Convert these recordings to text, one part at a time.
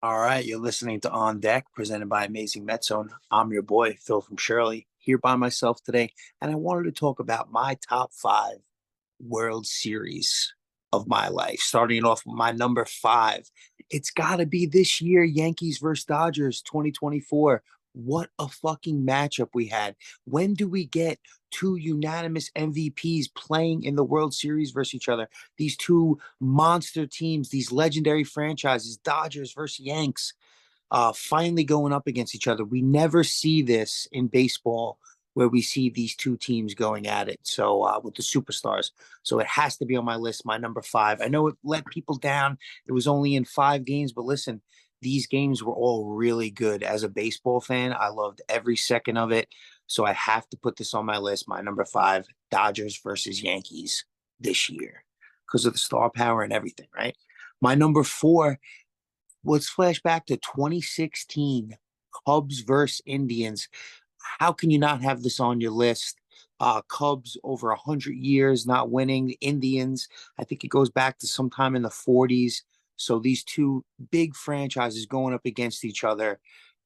All right, you're listening to On Deck, presented by Amazing Met Zone. I'm your boy, Phil from Shirley, here by myself today, and I wanted to talk about my top five World Series of my life. Starting it off with my number five. It's got to be this year, Yankees versus Dodgers 2024. What a fucking matchup we had. When do we get two unanimous MVPs playing in the World Series versus each other? These two monster teams, these legendary franchises, Dodgers versus Yanks, finally going up against each other. We never see this in baseball where we see these two teams going at it. So with the superstars, so it has to be on my list. My number five. I know it let people down. It was only in five games, but listen, these games were all really good. As a baseball fan, I loved every second of it. So I have to put this on my list. My number five: Dodgers versus Yankees this year because of the star power and everything. Right. My number four, let's flash back to 2016, Cubs versus Indians. How can you not have this on your list? Cubs over 100 years not winning. Indians, I think it goes back to sometime in the 40s. So these two big franchises going up against each other,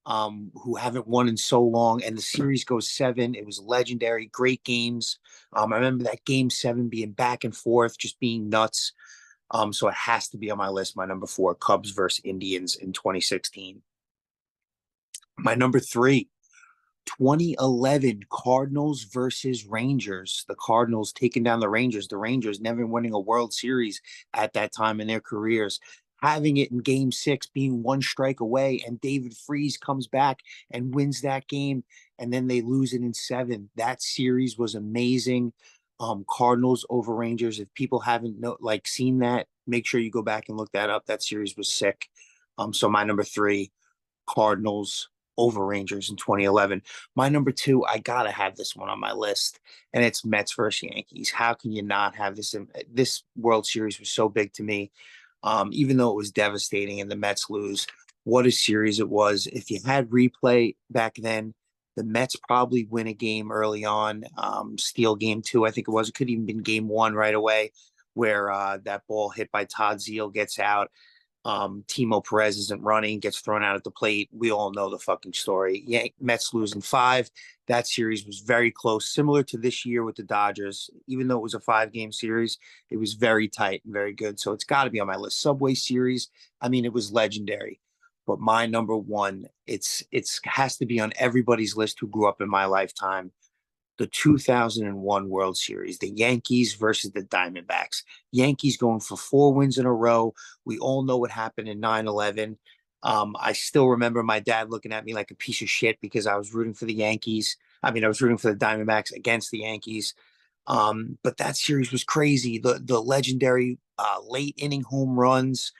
who haven't won in so long. And the series goes seven. It was legendary, great games. I remember that game seven being back and forth, just being nuts. So it has to be on my list. My number four, Cubs versus Indians in 2016. My number three, 2011 Cardinals versus Rangers. The Cardinals taking down the Rangers. The Rangers never winning a World Series at that time in their careers. Having it in game six, being one strike away, and David Freese comes back and wins that game, and then they lose it in seven. That series was amazing. Cardinals over Rangers. If people haven't seen that, make sure you go back and look that up. That series was sick. So my number three, Cardinals over Rangers in 2011. My number two, I gotta have this one on my list, and it's Mets versus Yankees. How can you not have this? This World Series was so big to me, even though it was devastating and the Mets lose. What a series it was! If you had replay back then, the Mets probably win a game early on, steal game two, I think it was. It could even been game one right away, where that ball hit by Todd Zeile gets out. Timo Perez isn't running, gets thrown out at the plate. We all know the fucking story. Yeah, Mets losing five. That series was very close, similar to this year with the Dodgers. Even though it was a five-game series, it was very tight and very good. So it's got to be on my list. Subway Series, I mean, it was legendary. But my number one, it's has to be on everybody's list who grew up in my lifetime, the 2001 World Series, the Yankees versus the Diamondbacks. Yankees going for four wins in a row. We all know what happened in 9/11. I still remember my dad looking at me like a piece of shit because I was rooting for the Yankees. I mean, I was rooting for the Diamondbacks against the Yankees. But that series was crazy. The legendary late inning home runs.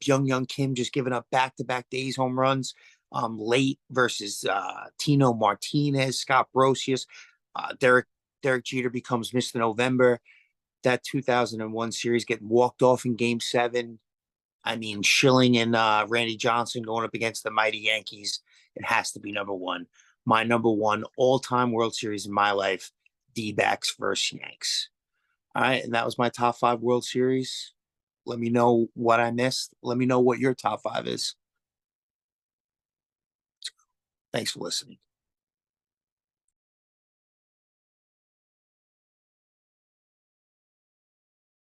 Young Kim just giving up back-to-back days home runs. Late versus Tino Martinez, Scott Brosius. Derek Jeter becomes Mr. November. That 2001 series getting walked off in game seven. I mean, Schilling and Randy Johnson going up against the mighty Yankees. It has to be number one. My number one all-time World Series in my life, D-backs versus Yanks. All right, and that was my top five World Series. Let me know what I missed. Let me know what your top five is. Thanks for listening.